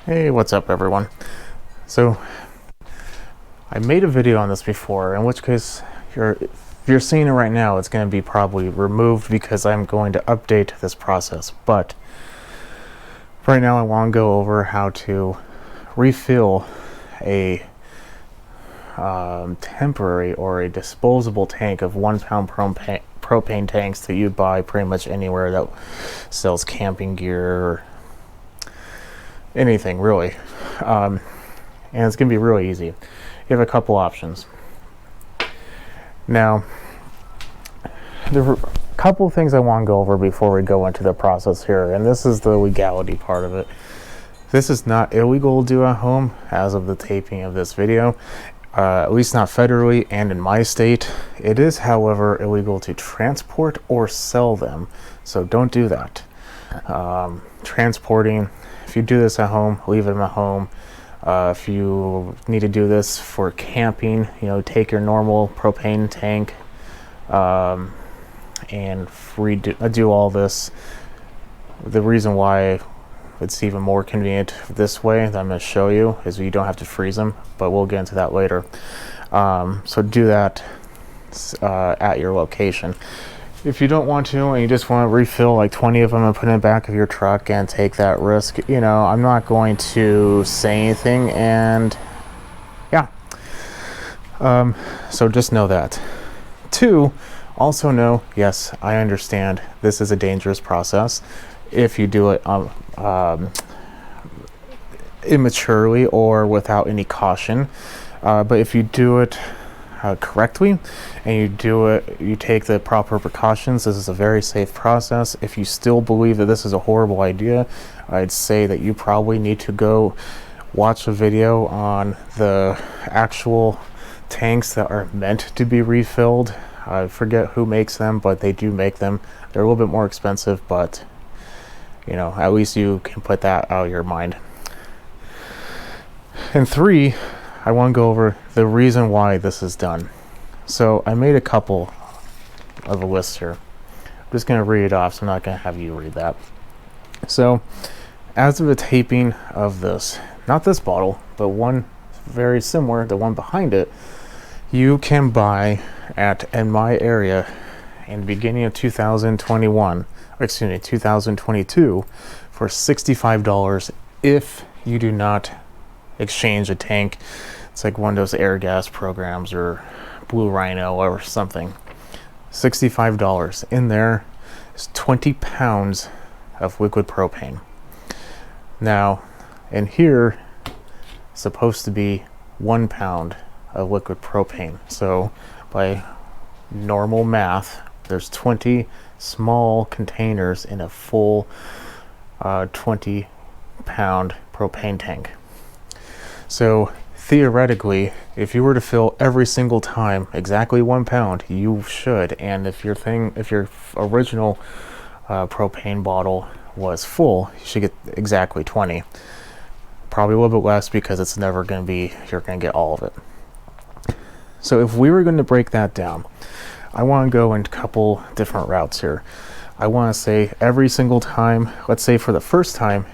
Hey, what's up everyone? So, I made a video on this before, in which case if you're seeing it right now, it's going to be probably removed because I'm going to update this process. But right now I want to go over how to refill a temporary or a disposable tank of 1 pound propane tanks that you buy pretty much anywhere that sells camping gear or anything really. And it's going to be really easy. You have a couple options. Now, there are a couple of things I want to go over before we go into the process here, and this is the legality part of it. This is not illegal to do at home as of the taping of this video, at least not federally and in my state. It is, however, illegal to transport or sell them, so don't do that. Transporting, if you do this at home, leave them at home. If you need to do this for camping, take your normal propane tank and do all this. The reason why it's even more convenient this way that I'm going to show you is you don't have to freeze them, but we'll get into that later. So do that at your location. If you don't want to and you just want to refill like 20 of them and put in the back of your truck and take that risk, I'm not going to say anything, and yeah. So just know that. 2, also know, yes, I understand this is a dangerous process if you do it immaturely or without any caution. But if you do it correctly and you take the proper precautions, this is a very safe process. If you still believe that this is a horrible idea, I'd say that you probably need to go watch a video on the actual tanks that are meant to be refilled. I forget who makes them, but they do make them. They're a little bit more expensive, but at least you can put that out of your mind. And 3, I want to go over the reason why this is done. So I made a couple of a list here. I'm just going to read it off, so I'm not going to have you read that. So as of the taping of this, not this bottle, but one very similar, the one behind it, you can buy in my area in the beginning of 2022 for $65 if you do not exchange a tank. It's like one of those air gas programs or Blue Rhino or something. $65. In there is 20 pounds of liquid propane. Now, in here, it's supposed to be 1 pound of liquid propane. So by normal math, there's 20 small containers in a full 20 pound propane tank. So theoretically, if you were to fill every single time exactly 1 pound, you should. And if your original propane bottle was full, you should get exactly 20. Probably a little bit less because it's never going to be, you're going to get all of it. So if we were going to break that down, I want to go in a couple different routes here. I want to say every single time, let's say for the first time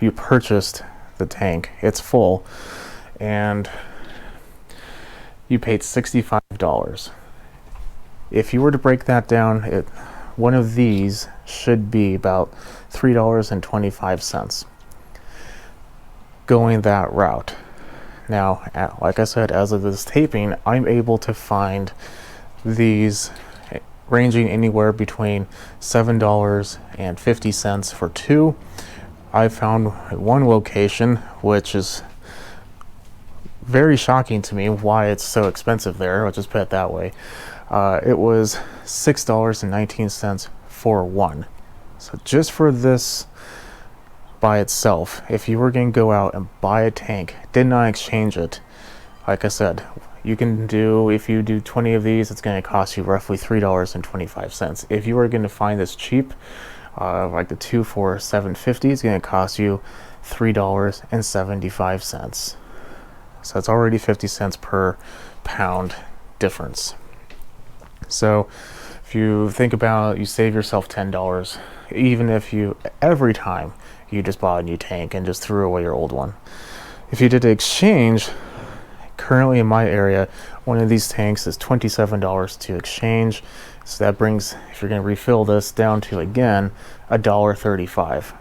you purchased the tank, it's full, and you paid $65. If you were to break that down, one of these should be about $3.25 going that route. Now, like I said, as of this taping, I'm able to find these ranging anywhere between $7.50 for 2. I found one location, which is very shocking to me why it's so expensive there. I'll just put it that way. It was $6.19 for 1. So just for this by itself, if you were going to go out and buy a tank, did not exchange it, like I said, if you do 20 of these, it's going to cost you roughly $3.25. If you were going to find this cheap, like the 2 for $7.50, it's going to cost you $3.75. So it's already 50 cents per pound difference. So if you think about it, you save yourself $10, even if every time you just bought a new tank and just threw away your old one. If you did an exchange, currently in my area, one of these tanks is $27 to exchange. So that brings, if you're going to refill this, down to, again, $1.35.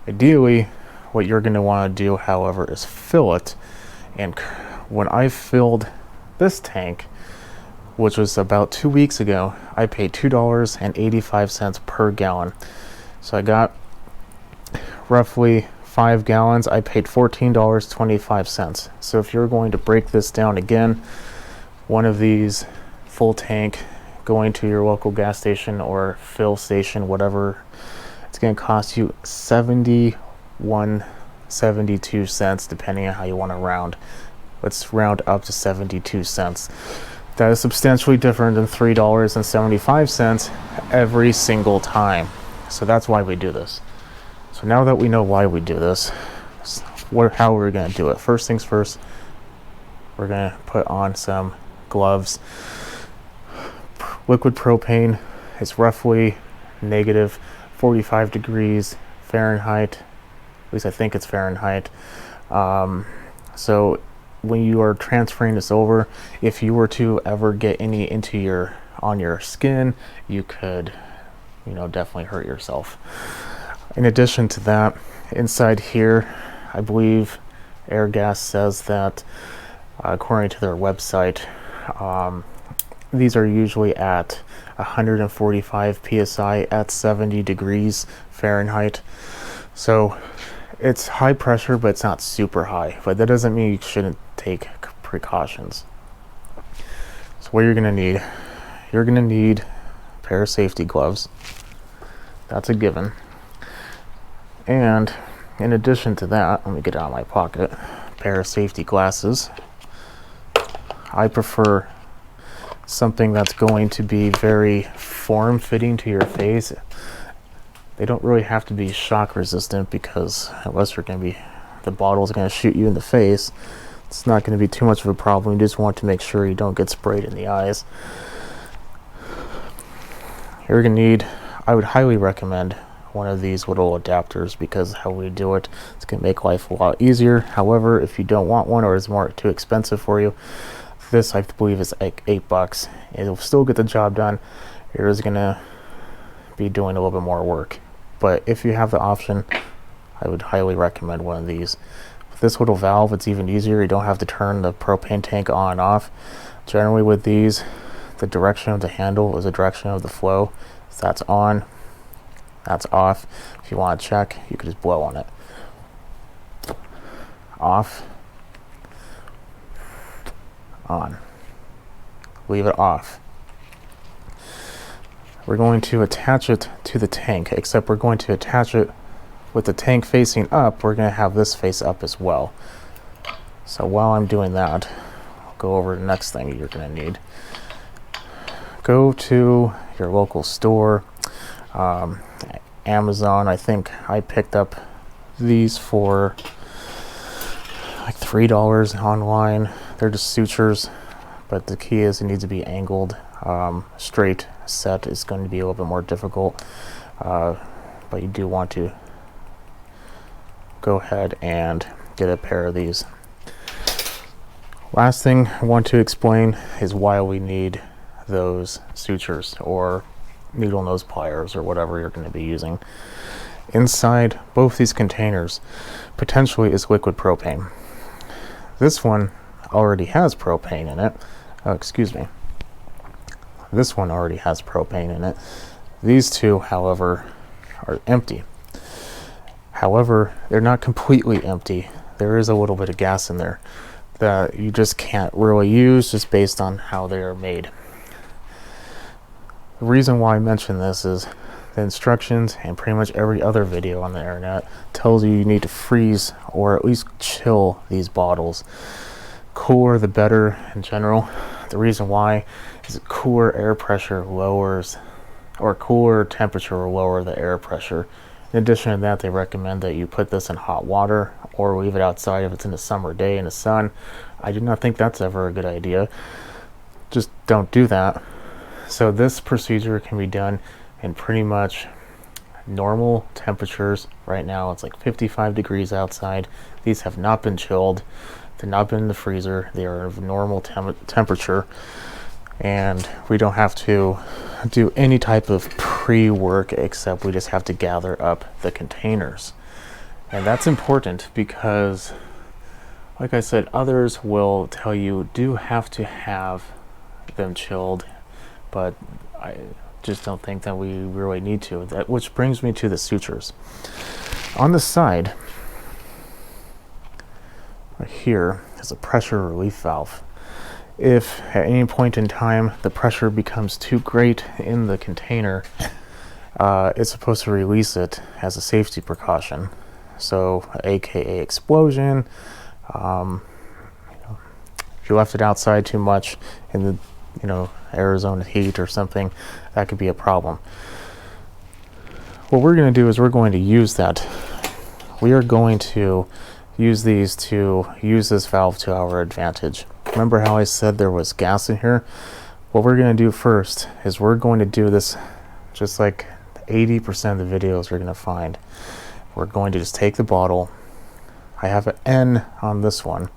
Ideally, what you're going to want to do, however, is fill it. And when I filled this tank, which was about 2 weeks ago, I paid $2.85 per gallon. So I got roughly 5 gallons. I paid $14.25. So if you're going to break this down again, one of these full tank going to your local gas station or fill station, whatever, it's going to cost you 72 cents, depending on how you want to round. Let's round up to 72 cents. That is substantially different than $3.75 every single time. So that's why we do this. So now that we know why we do this, how we're going to do it. First things first, we're going to put on some gloves. Liquid propane is roughly negative 45 degrees Fahrenheit. At least I think it's Fahrenheit. So when you are transferring this over, if you were to ever get any on your skin, you could, definitely hurt yourself. In addition to that, inside here, I believe Airgas says that, according to their website, these are usually at 145 psi at 70 degrees Fahrenheit. So it's high pressure, but it's not super high. But that doesn't mean you shouldn't take precautions. So what you're going to need a pair of safety gloves. That's a given. And in addition to that, let me get it out of my pocket, a pair of safety glasses. I prefer something that's going to be very form-fitting to your face. They don't really have to be shock resistant, because unless the bottle's going to shoot you in the face, it's not going to be too much of a problem. You just want to make sure you don't get sprayed in the eyes. You're going to need, I would highly recommend one of these little adapters, because how we do it, it's going to make life a lot easier. However, if you don't want one or it's too expensive for you, this I believe is like $8. It'll still get the job done. You're just going to be doing a little bit more work. But if you have the option, I would highly recommend one of these. With this little valve, it's even easier. You don't have to turn the propane tank on and off. Generally with these, the direction of the handle is the direction of the flow. If that's on, that's off. If you want to check, you can just blow on it. Off, on. Leave it off. We're going to attach it to the tank, except we're going to attach it with the tank facing up. We're going to have this face up as well. So while I'm doing that, I'll go over the next thing you're going to need. Go to your local store, Amazon. I think I picked up these for like $3 online. They're just sutures, but the key is it needs to be angled. Straight set is going to be a little bit more difficult, but you do want to go ahead and get a pair of these. Last thing I want to explain is why we need those sutures or needle nose pliers or whatever you're going to be using. Inside both these containers potentially is liquid propane. This one already has propane in it. This one already has propane in it. These two, however, are empty. However, they're not completely empty. There is a little bit of gas in there that you just can't really use, just based on how they are made. The reason why I mention this is the instructions and pretty much every other video on the internet tells you need to freeze or at least chill these bottles. Cooler the better in general. The reason why is cooler air pressure lowers, or cooler temperature will lower the air pressure. In addition to that, they recommend that you put this in hot water or leave it outside if it's in a summer day in the sun. I do not think that's ever a good idea. Just don't do that. So this procedure can be done in pretty much normal temperatures. Right now it's like 55 degrees outside. These have not been chilled. They've not been in the freezer. They are of normal temperature, and we don't have to do any type of pre-work except we just have to gather up the containers. And that's important because, like I said, others will tell you do have to have them chilled, but I just don't think that we really need to. That, which brings me to the sutures. On the side, right here, is a pressure relief valve. If at any point in time the pressure becomes too great in the container, it's supposed to release it as a safety precaution. So, aka explosion. If you left it outside too much in the Arizona heat or something, that could be a problem. What we're going to do is we're going to use that. We are going to use these to use this valve to our advantage. Remember how I said there was gas in here? What we're going to do first is we're going to do this just like 80% of the videos you're going to find. We're going to just take the bottle. I have an N on this one.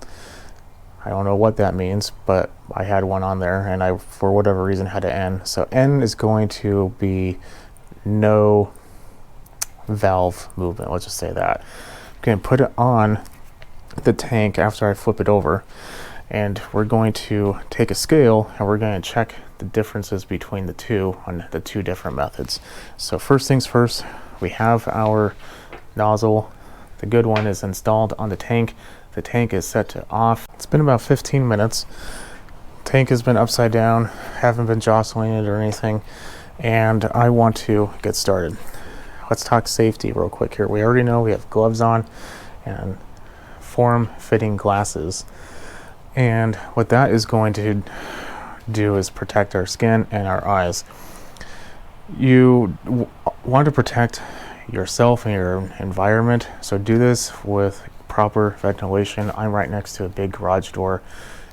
I don't know what that means, but I had one on there and I, for whatever reason, had an N. So N is going to be no valve movement. Let's just say that. I'm going to put it on the tank after I flip it over, and we're going to take a scale and we're going to check the differences between the two on the two different methods. So first things first, we have our nozzle. The good one is installed on the tank. The tank is set to off. It's been about 15 minutes. Tank has been upside down, haven't been jostling it or anything, and I want to get started. Let's talk safety real quick here. We already know we have gloves on and form-fitting glasses, and what that is going to do is protect our skin and our eyes. You want to protect yourself and your environment, so do this with proper ventilation. I'm right next to a big garage door.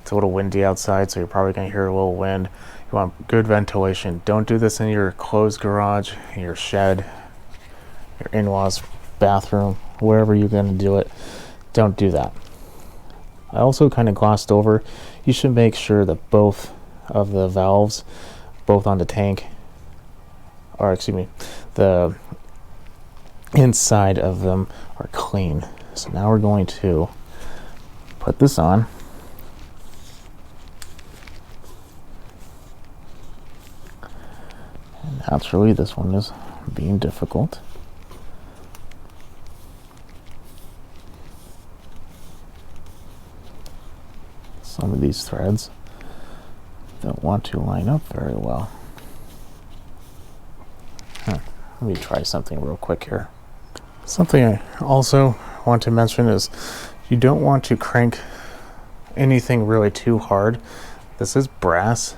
It's a little windy outside, so you're probably going to hear a little wind. You want good ventilation. Don't do this in your closed garage, in your shed, your in-laws bathroom, wherever you're going to do it. Don't do that. I also kind of glossed over, you should make sure that both of the valves, both on the tank, or excuse me, the inside of them are clean. So now we're going to put this on. And naturally, this one is being difficult. Some of these threads don't want to line up very well. Let me try something real quick here. Something I also want to mention is you don't want to crank anything really too hard. This is brass,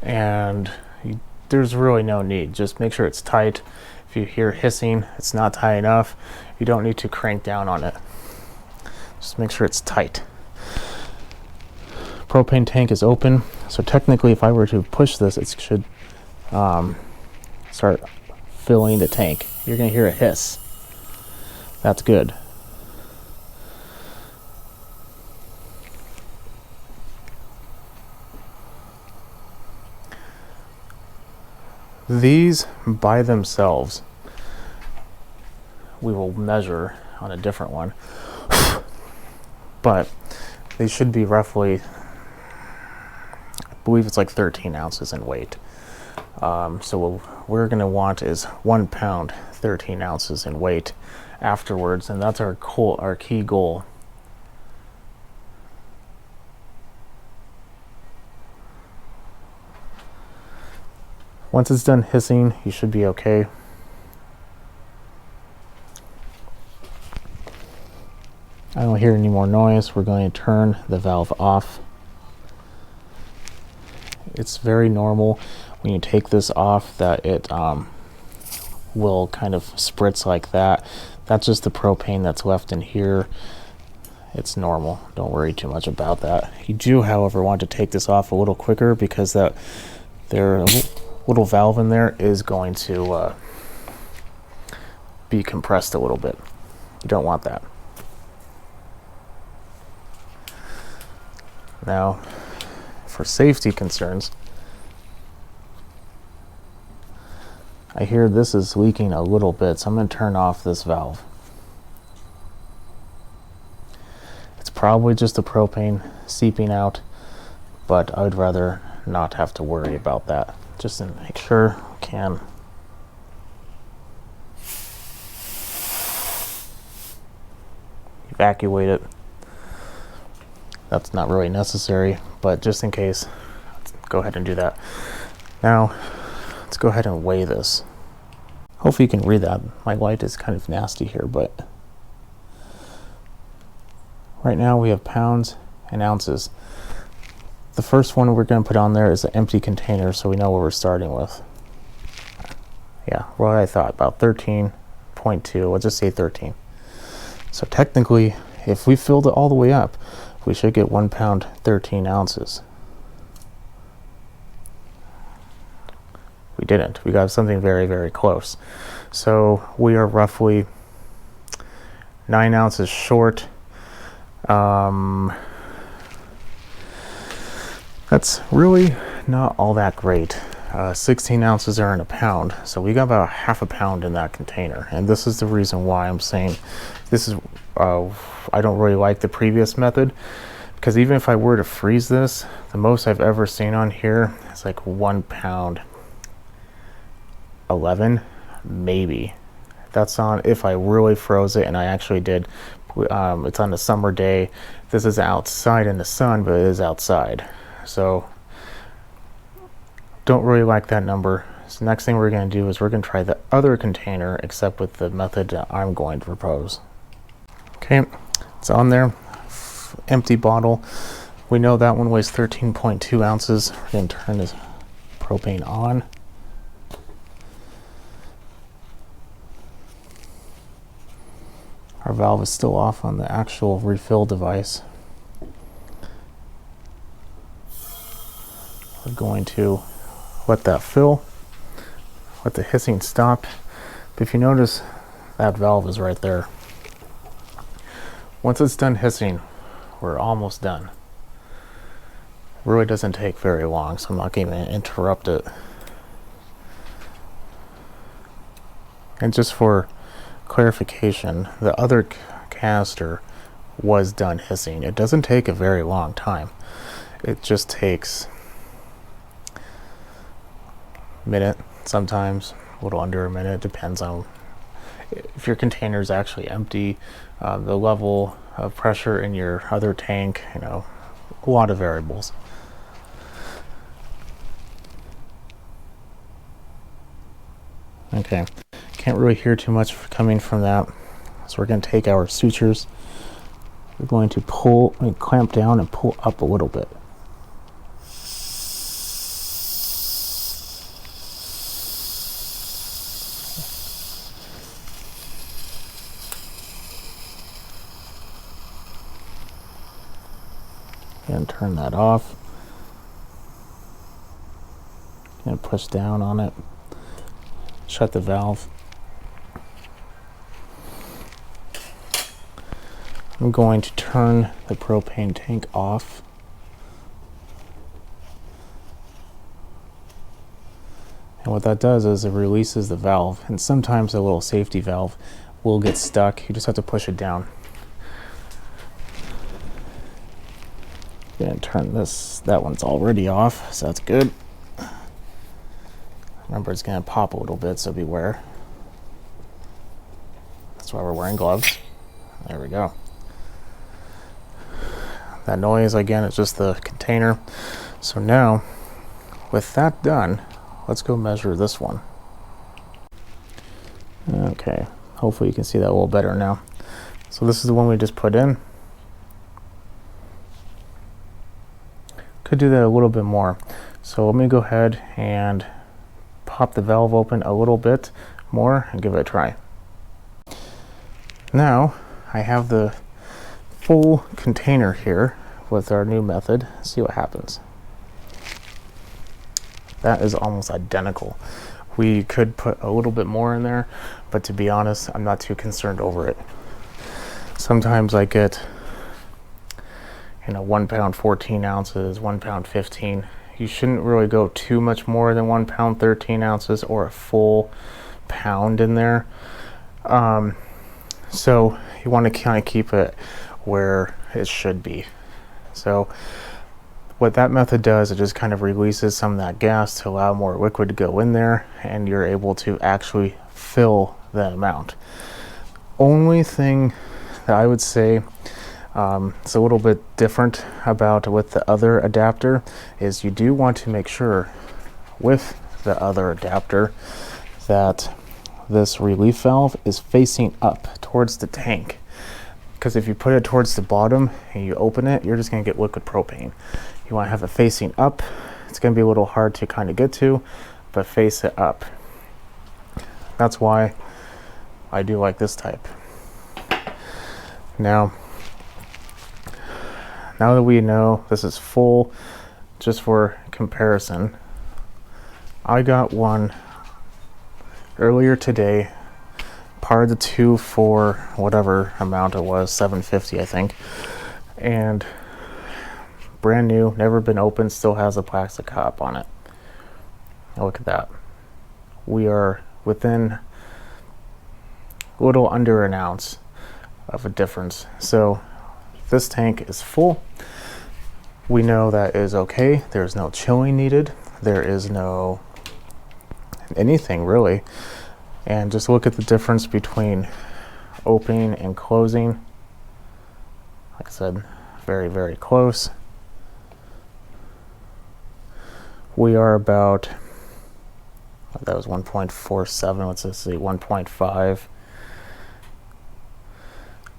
and there's really no need. Just make sure it's tight. If you hear hissing, it's not tight enough. You don't need to crank down on it. Just make sure it's tight. Propane tank is open, so technically if I were to push this, it should start filling the tank. You're going to hear a hiss. That's good. These by themselves, we will measure on a different one, but they should be roughly, I believe it's like 13 ounces in weight. So what we're going to want is 1 pound, 13 ounces in weight afterwards, and that's our key goal. Once it's done hissing, you should be okay. I don't hear any more noise. We're going to turn the valve off. It's very normal when you take this off that it will kind of spritz like that. That's just the propane that's left in here. It's normal. Don't worry too much about that. You do, however, want to take this off a little quicker because that their little valve in there is going to be compressed a little bit. You don't want that. Now, for safety concerns, I hear this is leaking a little bit, so I'm going to turn off this valve. It's probably just the propane seeping out, but I would rather not have to worry about that. Just to make sure we can evacuate it. That's not really necessary, but just in case, let's go ahead and do that. Now, let's go ahead and weigh this. Hopefully you can read that. My light is kind of nasty here, but right now we have pounds and ounces. The first one we're going to put on there is an empty container, so we know what we're starting with. Yeah, what I thought, about 13.2, let's just say 13. So technically, if we filled it all the way up, we should get 1 pound 13 ounces. We didn't. We got something very, very close. So we are roughly 9 ounces short. That's really not all that great. 16 ounces are in a pound, so we got about half a pound in that container. And this is the reason why I'm saying this is, I don't really like the previous method, because even if I were to freeze this, the most I've ever seen on here is like 1 pound 11, maybe. That's on if I really froze it, and I actually did. It's on a summer day. This is outside in the sun, but it is outside. So don't really like that number. So next thing we're going to do is we're going to try the other container, except with the method that I'm going to propose. Okay, it's on there. Empty bottle. We know that one weighs 13.2 ounces. We're going to turn this propane on. Our valve is still off on the actual refill device. We're going to let that fill, let the hissing stop. But if you notice, that valve is right there. Once it's done hissing, we're almost done. It really doesn't take very long, so I'm not going to interrupt it. And just for clarification, the other canister was done hissing. It doesn't take a very long time. It just takes a minute, sometimes a little under a minute. Depends on if your container is actually empty, the level of pressure in your other tank, you know, a lot of variables. Okay, can't really hear too much coming from that. So we're going to take our sutures. We're going to pull, clamp down and pull up a little bit. And turn that off. And push down on it. Shut the valve. I'm going to turn the propane tank off. And what that does is it releases the valve, and sometimes a little safety valve will get stuck. You just have to push it down. Gonna turn this, that one's already off, so that's good. Remember, it's gonna pop a little bit, so beware. That's why we're wearing gloves. There we go. That noise, again, is just the container. So now, with that done, let's go measure this one. Okay, hopefully you can see that a little better now. So this is the one we just put in. Could do that a little bit more. So let me go ahead and pop the valve open a little bit more and give it a try. Now I have the full container here with our new method. Let's see what happens. That is almost identical. We could put a little bit more in there, but to be honest, I'm not too concerned over it. Sometimes I get, 1 pound 14 ounces, 1 pound 15. You shouldn't really go too much more than 1 pound 13 ounces or a full pound in there. So you want to kind of keep it where it should be. So what that method does, it just kind of releases some of that gas to allow more liquid to go in there, and you're able to actually fill that amount. Only thing that I would say it's a little bit different about with the other adapter is you do want to make sure with the other adapter that this relief valve is facing up towards the tank, because if you put it towards the bottom and you open it, you're just going to get liquid propane. You want to have it facing up. It's going to be a little hard to kind of get to, but face it up. That's why I do like this type. Now that we know this is full, just for comparison, I got one earlier today, part of the 2 for whatever amount it was, $7.50 I think, and brand new, never been opened, still has a plastic cap on it. Look at that. We are within a little under an ounce of a difference. So this tank is full. We know that is okay. There's no chilling needed. There is no anything really. And just look at the difference between opening and closing. Like I said, very, very close. We are about, that was 1.47, let's just see, 1.5,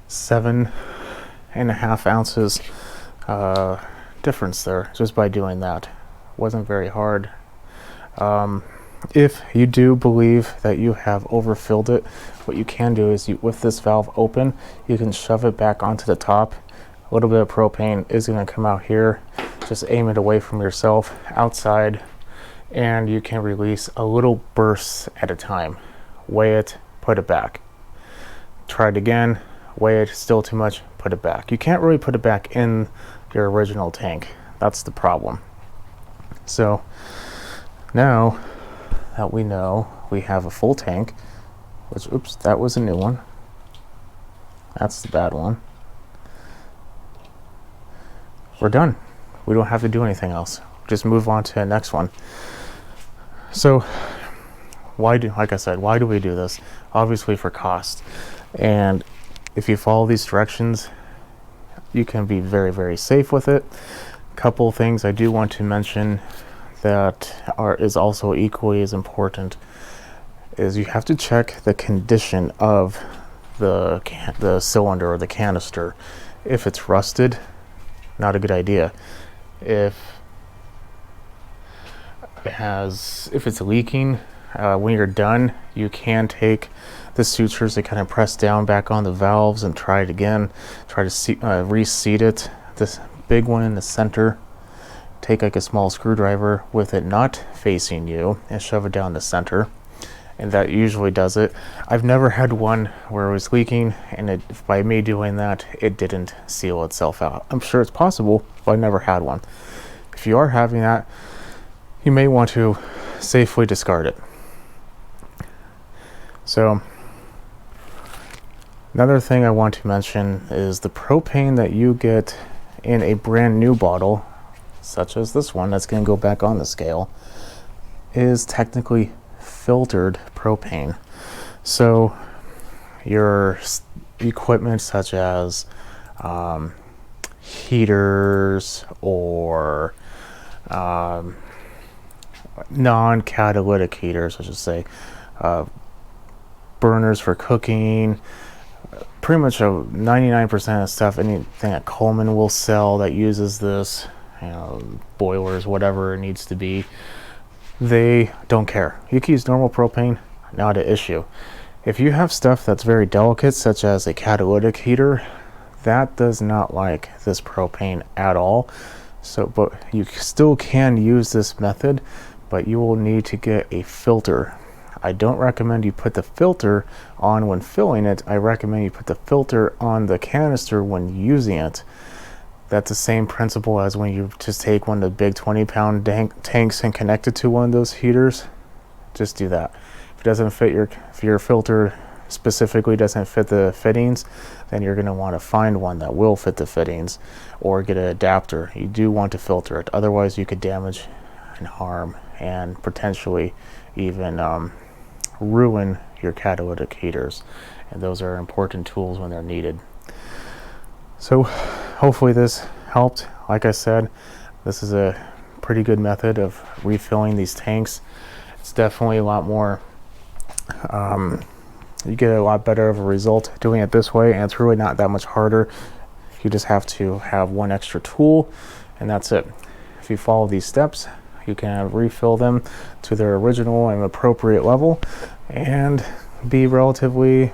7.5 ounces difference there just by doing that. Wasn't very hard. If you do believe that you have overfilled it, what you can do is with this valve open, you can shove it back onto the top. A little bit of propane is going to come out here. Just aim it away from yourself outside, and you can release a little bursts at a time. Weigh it, put it back. Try it again, weigh it, still too much, put it back. You can't really put it back in your original tank. That's the problem. So now that we know we have a full tank, which, oops, that was a new one. That's the bad one. We're done. We don't have to do anything else. Just move on to the next one. So like I said, why do we do this? Obviously for cost. And if you follow these directions, you can be very, very safe with it. Couple things I do want to mention that is also equally as important is you have to check the condition of the cylinder or the canister. If it's rusted, not a good idea. If it's leaking, when you're done, you can take the sutures to kind of press down back on the valves and try it again. Try to reseat it. This big one in the center, take like a small screwdriver with it not facing you and shove it down the center, and that usually does it. I've never had one where it was leaking and by me doing that, it didn't seal itself out. I'm sure it's possible, but I never had one. If you are having that, you may want to safely discard it. So another thing I want to mention is the propane that you get in a brand new bottle, such as this one that's going to go back on the scale, is technically filtered propane. So your equipment such as heaters or non-catalytic heaters, I should say, burners for cooking, pretty much 99% of stuff, anything that Coleman will sell that uses this, boilers, whatever it needs to be, they don't care. You can use normal propane, not an issue. If you have stuff that's very delicate, such as a catalytic heater, that does not like this propane at all. So, but you still can use this method, but you will need to get a filter I don't recommend you put the filter on when filling it. I recommend you put the filter on the canister when using it. That's the same principle as when you just take one of the big 20-pound tanks and connect it to one of those heaters. Just do that. If it doesn't fit if your filter specifically doesn't fit the fittings, then you're going to want to find one that will fit the fittings, or get an adapter. You do want to filter it, otherwise you could damage and harm and potentially even ruin your catalytic heaters, and those are important tools when they're needed. So hopefully this helped. Like I said, this is a pretty good method of refilling these tanks. It's definitely a lot more you get a lot better of a result doing it this way, and it's really not that much harder. You just have to have one extra tool, and that's it. If you follow these steps, you can refill them to their original and appropriate level and be relatively,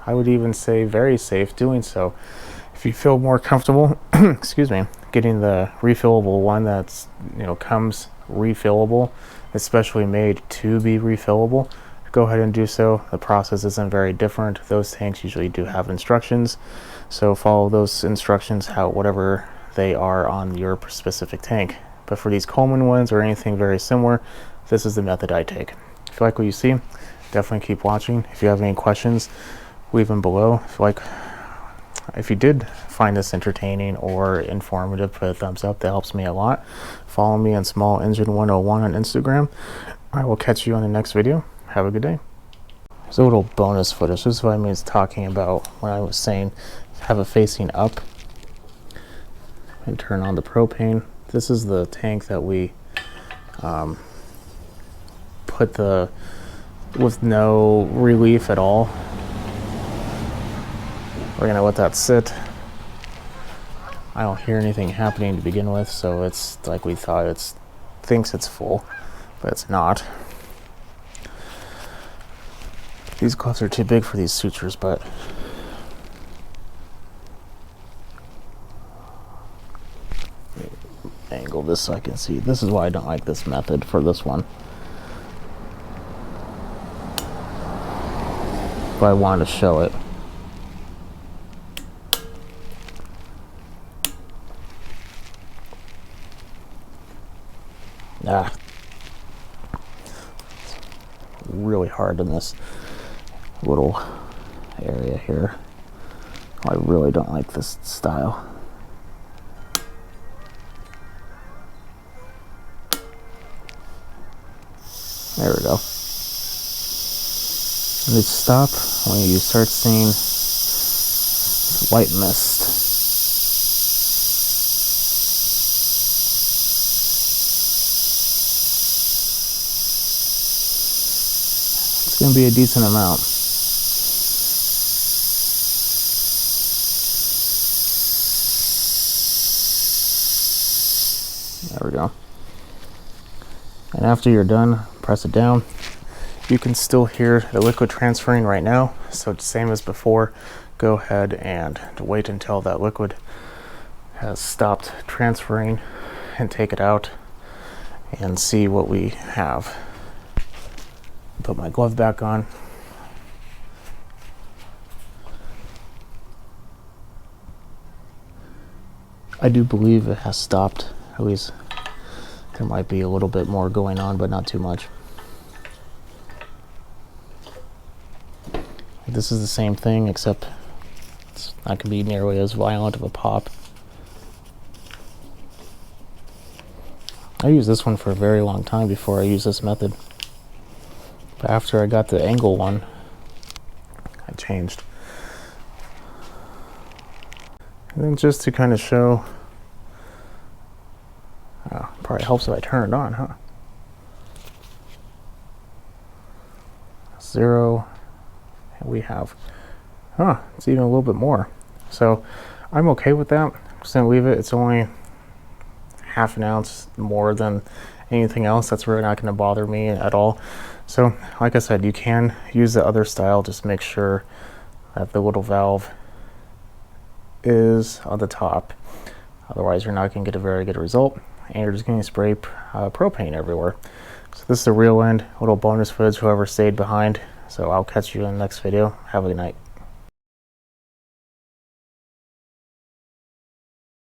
I would even say, very safe doing so. If you feel more comfortable excuse me, getting the refillable one that's, comes refillable, especially made to be refillable, go ahead and do so. The process isn't very different. Those tanks usually do have instructions, so follow those instructions, whatever they are on your specific tank. But for these Coleman ones or anything very similar, this is the method I take. If you like what you see, definitely keep watching. If you have any questions, leave them below. If you did find this entertaining or informative, put a thumbs up. That helps me a lot. Follow me on Small Engine 101 on Instagram. I will catch you on the next video. Have a good day. There's a little bonus footage. This is what I was talking about when I was saying have it facing up and turn on the propane. This is the tank that we put with no relief at all. We're gonna let that sit. I don't hear anything happening to begin with, so it's like we thought. It thinks it's full, but it's not. These gloves are too big for these sutures, but angle this so I can see. This is why I don't like this method for this one. If I want to show it. Really hard in this little area here. I really don't like this style. There we go. And it stop when you start seeing white mist. It's going to be a decent amount. There we go. And after you're done, press it down. You can still hear the liquid transferring right now, so it's same as before. Go ahead and wait until that liquid has stopped transferring and take it out and see what we have. Put my glove back on. I do believe it has stopped. At least there might be a little bit more going on, but not too much. This is the same thing, except it's not going to be nearly as violent of a pop. I used this one for a very long time before I used this method. But after I got the angle one, I changed. And then just to kind of show, probably helps if I turn it on, huh? 0. And we have, it's even a little bit more. So I'm okay with that. I'm just gonna leave it. It's only half an ounce more than anything else. That's really not gonna bother me at all. So like I said, you can use the other style. Just make sure that the little valve is on the top. Otherwise, you're not going to get a very good result, and you're just going to spray propane everywhere. So this is the real end. Little bonus footage, whoever stayed behind. So I'll catch you in the next video. Have a good night.